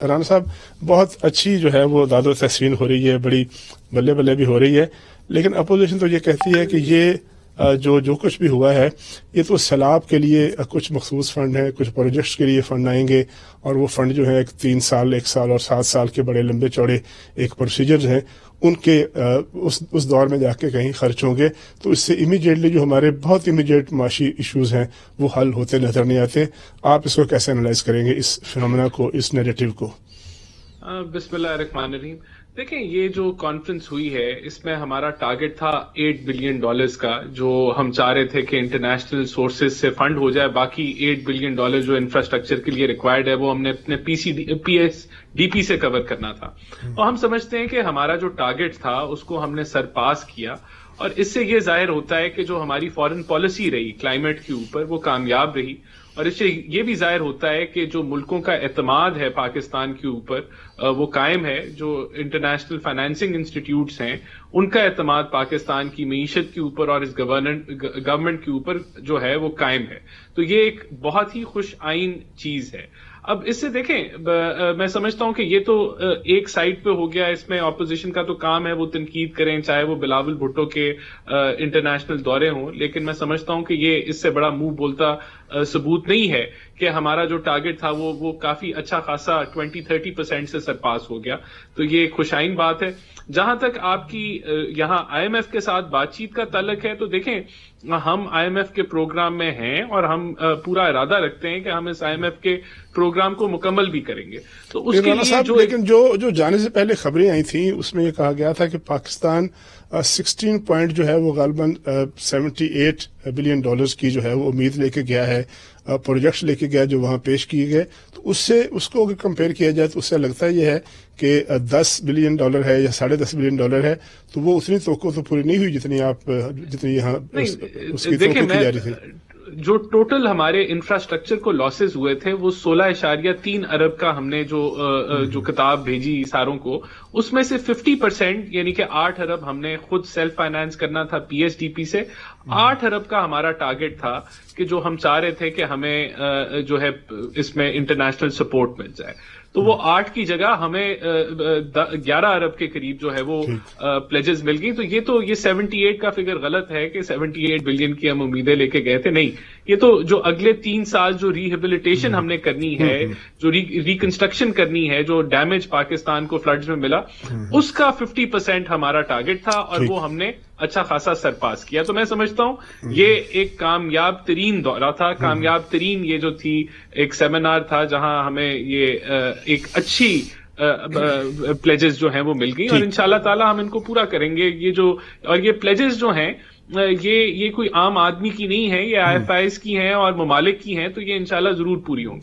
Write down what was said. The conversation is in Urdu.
رانا صاحب بہت اچھی جو ہے وہ داد و تحسین ہو رہی ہے، بڑی بلے بلے بھی ہو رہی ہے، لیکن اپوزیشن تو یہ کہتی ہے کہ یہ جو کچھ بھی ہوا ہے یہ تو سیلاب کے لیے کچھ مخصوص فنڈ ہیں، کچھ پروجیکٹس کے لیے فنڈ آئیں گے، اور وہ فنڈ جو ہے 3 سال 1 سال اور 7 سال کے بڑے لمبے چوڑے ایک پروسیجرز ہیں، ان کے اس دور میں جا کے کہیں خرچ ہوں گے، تو اس سے امیڈیٹلی جو ہمارے بہت امیڈیٹ معاشی ایشوز ہیں وہ حل ہوتے نظر نہیں آتے۔ آپ اس کو کیسے انالائز کریں گے، اس فنومینا کو، اس نیریٹو کو؟ بسم اللہ الرحمن الرحیم۔ دیکھیں، یہ جو کانفرنس ہوئی ہے اس میں ہمارا ٹارگٹ تھا $8 بلین کا، جو ہم چاہ رہے تھے کہ انٹرنیشنل سورسز سے فنڈ ہو جائے۔ باقی $8 بلین جو انفراسٹرکچر کے لیے ریکوائرڈ ہے وہ ہم نے اپنے پی ایس ڈی پی سے کور کرنا تھا، اور ہم سمجھتے ہیں کہ ہمارا جو ٹارگٹ تھا اس کو ہم نے سرپاس کیا، اور اس سے یہ ظاہر ہوتا ہے کہ جو ہماری فارن پالیسی رہی کلائمیٹ کے اوپر وہ کامیاب رہی، اور اس سے یہ بھی ظاہر ہوتا ہے کہ جو ملکوں کا اعتماد ہے پاکستان کے اوپر وہ قائم ہے۔ جو انٹرنیشنل فائنینسنگ انسٹیٹیوٹس ہیں ان کا اعتماد پاکستان کی معیشت کے اوپر اور اس گورنمنٹ کے اوپر جو ہے وہ قائم ہے، تو یہ ایک بہت ہی خوش آئین چیز ہے۔ اب اس سے دیکھیں، میں سمجھتا ہوں کہ یہ تو ایک سائڈ پہ ہو گیا، اس میں اپوزیشن کا تو کام ہے وہ تنقید کریں، چاہے وہ بلاول بھٹو کے انٹرنیشنل دورے ہوں، لیکن میں سمجھتا ہوں کہ یہ اس سے بڑا منہ بولتا ثبوت نہیں ہے کہ ہمارا جو ٹارگٹ تھا وہ کافی اچھا خاصا 20-30% سے سرپاس ہو گیا، تو یہ ایک خوشائن بات ہے۔ جہاں تک آپ کی یہاں آئی ایم ایف کے ساتھ بات چیت کا تعلق ہے، تو دیکھیں ہم آئی ایم ایف کے پروگرام میں ہیں اور ہم پورا ارادہ رکھتے ہیں کہ ہم اس آئی ایم ایف کے پروگرام کو مکمل بھی کریں گے، تو اس کے لیے لیکن جو جانے سے پہلے خبریں آئی تھیں اس میں یہ کہا گیا تھا کہ پاکستان 16 پوائنٹ جو ہے وہ غالباً $78 بلین کی جو ہے وہ امید لے کے گیا ہے، پروجیکٹس لے کے گیا جو وہاں پیش کیے گئے، تو اس کو اگر کمپیئر کیا جائے تو اس سے لگتا یہ ہے کہ $10 بلین ہے یا $10.5 بلین ہے، تو وہ اتنی توقع تو پوری نہیں ہوئی جتنی یہاں اس کی توقع کی جا رہی تھی۔ جو ٹوٹل ہمارے انفراسٹرکچر کو لاسز ہوئے تھے وہ 16.3 ارب کا ہم نے جو کتاب بھیجی ساروں کو، اس میں سے 50% یعنی کہ 8 ارب ہم نے خود سیلف فائنانس کرنا تھا پی ایس ڈی پی سے۔ 8 ارب کا ہمارا ٹارگٹ تھا کہ جو ہم چاہ رہے تھے کہ ہمیں جو ہے اس میں انٹرنیشنل سپورٹ مل جائے، تو وہ 8 کی جگہ ہمیں 11 ارب کے قریب جو ہے وہ پلیجز مل گئی۔ تو یہ 78 کا فگر غلط ہے کہ 78 بلین کی ہم امیدیں لے کے گئے تھے، نہیں، یہ تو جو اگلے 3 سال جو ریہیبلیٹیشن ہم نے کرنی ہے، جو ریکنسٹرکشن کرنی ہے، جو ڈیمیج پاکستان کو فلڈز میں ملا، اس کا 50% ہمارا ٹارگٹ تھا، اور وہ ہم نے اچھا خاصا سرپاس کیا۔ تو میں سمجھتا ہوں یہ ایک کامیاب ترین دورہ تھا، کامیاب ترین یہ جو تھی ایک سیمینار تھا جہاں ہمیں یہ ایک اچھی پلیجز جو ہیں وہ مل گئی، اور انشاءاللہ تعالی ہم ان کو پورا کریں گے۔ یہ پلیجز جو ہیں یہ کوئی عام آدمی کی نہیں ہے، یہ آئی ایف آئیز کی ہیں اور ممالک کی ہیں، تو یہ انشاءاللہ ضرور پوری ہوں گی۔